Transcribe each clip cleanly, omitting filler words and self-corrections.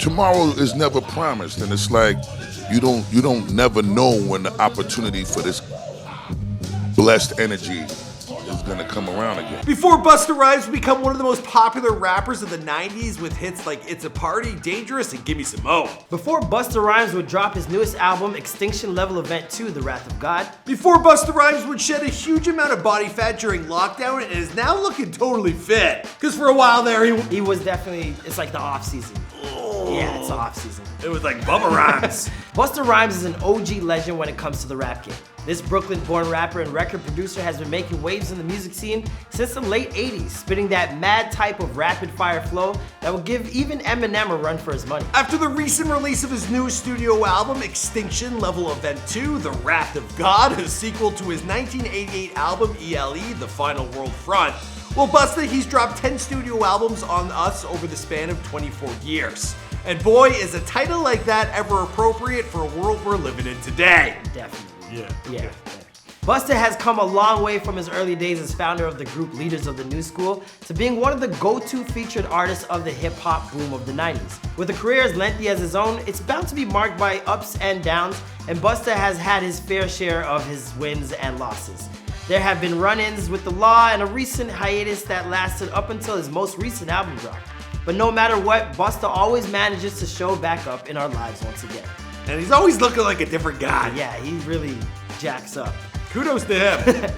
tomorrow is never promised, and it's like you don't never know when the opportunity for this blessed energy is gonna come around again. Before Busta Rhymes become one of the most popular rappers of the 90s with hits like It's a Party, Dangerous, and Gimme Some More. Before Busta Rhymes would drop his newest album, Extinction Level Event 2, The Wrath of God. Before Busta Rhymes would shed a huge amount of body fat during lockdown and is now looking totally fit. Because for a while there, he was definitely, it's like the off season. Yeah, it's the off season. It was like Bubba Rhymes. Busta Rhymes is an OG legend when it comes to the rap game. This Brooklyn-born rapper and record producer has been making waves in the music scene since the late 80s, spitting that mad type of rapid-fire flow that will give even Eminem a run for his money. After the recent release of his new studio album, Extinction Level Event 2, The Wrath of God, a sequel to his 1988 album, E.L.E, The Final World Front, well, Busta, he's dropped 10 studio albums on us over the span of 24 years. And boy, is a title like that ever appropriate for a world we're living in today. Definitely. Yeah. Busta has come a long way from his early days as founder of the group Leaders of the New School to being one of the go-to featured artists of the hip-hop boom of the 90s. With a career as lengthy as his own, it's bound to be marked by ups and downs, and Busta has had his fair share of his wins and losses. There have been run-ins with the law and a recent hiatus that lasted up until his most recent album drop. But no matter what, Busta always manages to show back up in our lives once again. And he's always looking like a different guy. Yeah, he really jacks up. Kudos to him.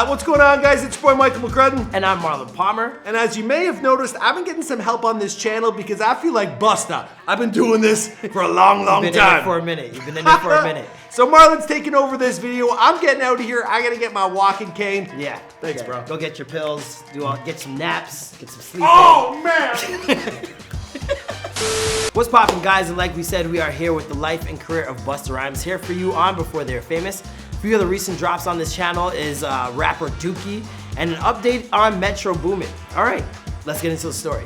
What's going on, guys? It's your boy Michael McCrudden. And I'm Marlon Palmer. And as you may have noticed, I've been getting some help on this channel because I feel like Busta. I've been doing this for a long time. You've been in it for a minute. You've been in it for a minute. So Marlon's taking over this video. I'm getting out of here. I gotta get my walking cane. Yeah. Thanks, bro. Go get your pills, get some naps, get some sleep. Oh, man! What's poppin', guys? And like we said, we are here with the life and career of Busta Rhymes, here for you on Before They're Famous. A few of the recent drops on this channel is rapper Dookie and an update on Metro Boomin. All right, let's get into the story.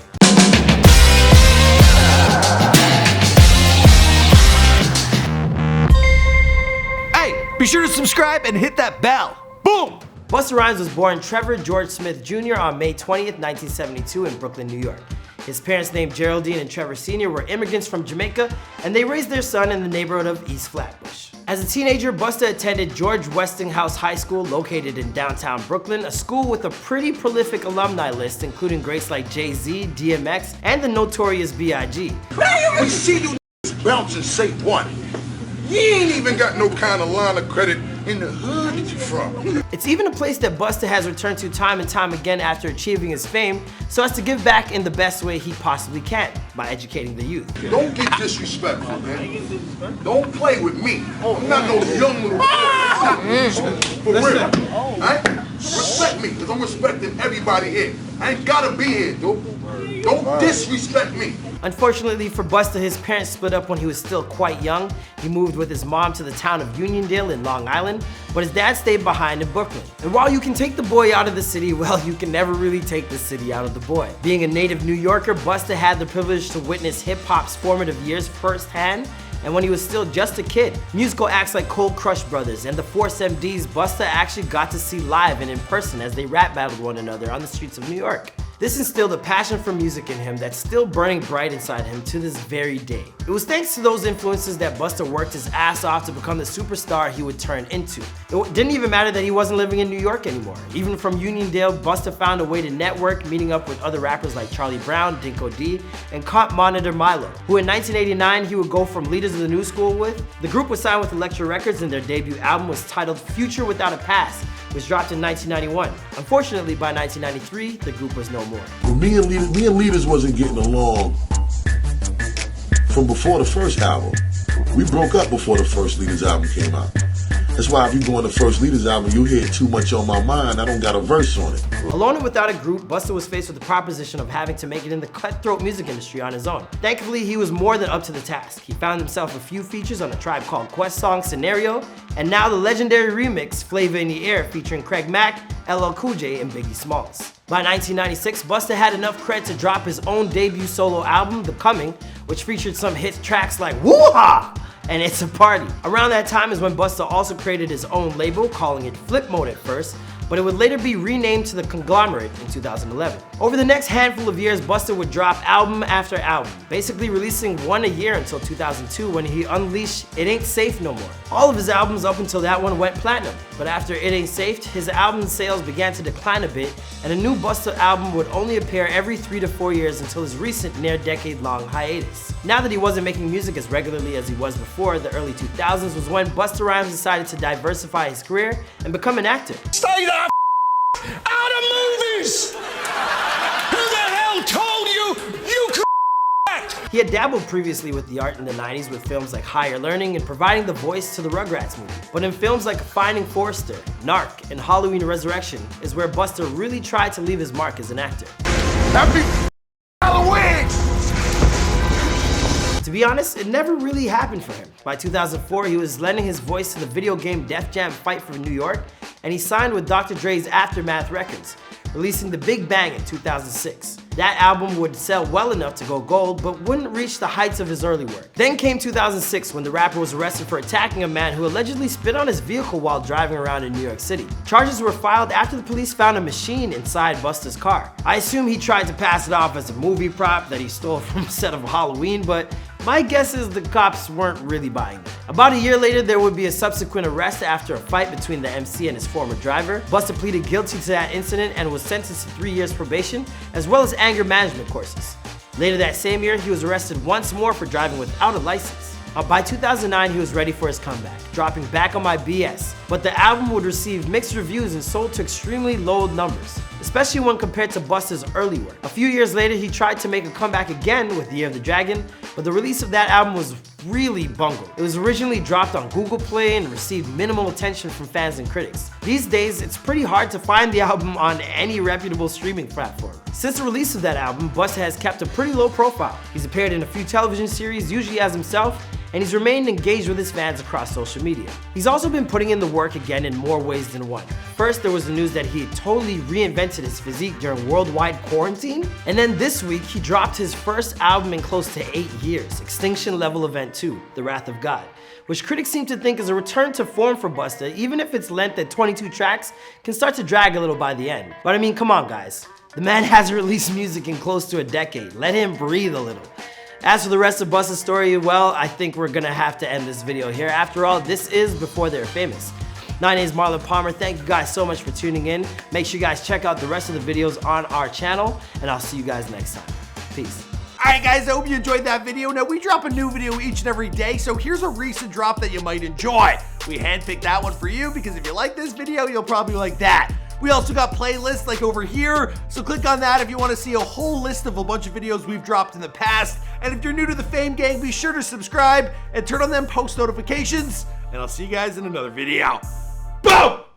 Hey, be sure to subscribe and hit that bell. Boom! Busta Rhymes was born Trevor George Smith Jr. on May 20th, 1972 in Brooklyn, New York. His parents, named Geraldine and Trevor Sr., were immigrants from Jamaica, and they raised their son in the neighborhood of East Flatbush. As a teenager, Busta attended George Westinghouse High School, located in downtown Brooklyn, a school with a pretty prolific alumni list, including greats like Jay-Z, DMX, and the notorious B.I.G. We see you bounce and say what? You ain't even got no kind of line of credit in the hood that you from. It's even a place that Busta has returned to time and time again after achieving his fame, so as to give back in the best way he possibly can, by educating the youth. Don't get disrespectful, man. Don't play with me. I'm not no young little boy. For real. Alright? Respect me, because I'm respecting everybody here. I ain't gotta be here, dude. Don't disrespect me. Unfortunately for Busta, his parents split up when he was still quite young. He moved with his mom to the town of Uniondale in Long Island, but his dad stayed behind in Brooklyn. And while you can take the boy out of the city, well, you can never really take the city out of the boy. Being a native New Yorker, Busta had the privilege to witness hip-hop's formative years firsthand, and when he was still just a kid. Musical acts like Cold Crush Brothers and the Force MDs, Busta actually got to see live and in person as they rap battled one another on the streets of New York. This instilled a passion for music in him that's still burning bright inside him to this very day. It was thanks to those influences that Busta worked his ass off to become the superstar he would turn into. It didn't even matter that he wasn't living in New York anymore. Even from Uniondale, Busta found a way to network, meeting up with other rappers like Charlie Brown, Dinko D, and Comp Monitor Milo, who in 1989 he would go from Leaders of the New School with. The group was signed with Elektra Records and their debut album was titled Future Without a Past, which dropped in 1991. Unfortunately, by 1993, the group was no more. Well, me and Leaders wasn't getting along from before the first album. We broke up before the first Leaders album came out. That's why if you go on the first Leaders album, you hear Too Much on My Mind, I don't got a verse on it. Alone and without a group, Busta was faced with the proposition of having to make it in the cutthroat music industry on his own. Thankfully, he was more than up to the task. He found himself a few features on a Tribe Called Quest song, Scenario, and now the legendary remix, Flavor in the Air, featuring Craig Mack, LL Cool J, and Biggie Smalls. By 1996, Busta had enough cred to drop his own debut solo album, The Coming, which featured some hit tracks like Woo-Ha! And It's a Party. Around that time is when Busta also created his own label, calling it Flip Mode at first, but it would later be renamed to the Conglomerate in 2011. Over the next handful of years, Busta would drop album after album, basically releasing one a year until 2002 when he unleashed It Ain't Safe No More. All of his albums up until that one went platinum, but after It Ain't Safe, his album sales began to decline a bit, and a new Busta album would only appear every 3 to 4 years until his recent near-decade-long hiatus. Now that he wasn't making music as regularly as he was before, the early 2000s was when Busta Rhymes decided to diversify his career and become an actor. Stay the out of movies! Who the hell told you could act? He had dabbled previously with the art in the 90s with films like Higher Learning and providing the voice to the Rugrats movie. But in films like Finding Forrester, Narc, and Halloween Resurrection is where Busta really tried to leave his mark as an actor. Happy Halloween! To be honest, it never really happened for him. By 2004, he was lending his voice to the video game Def Jam Fight for New York, and he signed with Dr. Dre's Aftermath Records, releasing The Big Bang in 2006. That album would sell well enough to go gold, but wouldn't reach the heights of his early work. Then came 2006 when the rapper was arrested for attacking a man who allegedly spit on his vehicle while driving around in New York City. Charges were filed after the police found a machine inside Busta's car. I assume he tried to pass it off as a movie prop that he stole from a set of Halloween, but my guess is the cops weren't really buying that. About a year later, there would be a subsequent arrest after a fight between the MC and his former driver. Busta pleaded guilty to that incident and was sentenced to 3 years probation, as well as anger management courses. Later that same year, he was arrested once more for driving without a license. By 2009, he was ready for his comeback, dropping Back on My BS. But the album would receive mixed reviews and sold to extremely low numbers, especially when compared to Busta's early work. A few years later, he tried to make a comeback again with Year of the Dragon, but the release of that album was really bungled. It was originally dropped on Google Play and received minimal attention from fans and critics. These days, it's pretty hard to find the album on any reputable streaming platform. Since the release of that album, Busta has kept a pretty low profile. He's appeared in a few television series, usually as himself, and he's remained engaged with his fans across social media. He's also been putting in the work again in more ways than one. First, there was the news that he had totally reinvented his physique during worldwide quarantine, and then this week, he dropped his first album in close to 8 years, Extinction Level Event 2, The Wrath of God, which critics seem to think is a return to form for Busta, even if its length at 22 tracks can start to drag a little by the end. But I mean, come on guys. The man hasn't released music in close to a decade. Let him breathe a little. As for the rest of Busta's story, well, I think we're gonna have to end this video here. After all, this is before they're famous. My name is Marlon Palmer. Thank you guys so much for tuning in. Make sure you guys check out the rest of the videos on our channel, and I'll see you guys next time. Peace. Alright guys, I hope you enjoyed that video. Now we drop a new video each and every day, so here's a recent drop that you might enjoy. We handpicked that one for you because if you like this video, you'll probably like that. We also got playlists like over here, so click on that if you want to see a whole list of a bunch of videos we've dropped in the past. And if you're new to the Fame Gang, be sure to subscribe and turn on them post notifications, and I'll see you guys in another video. Boom!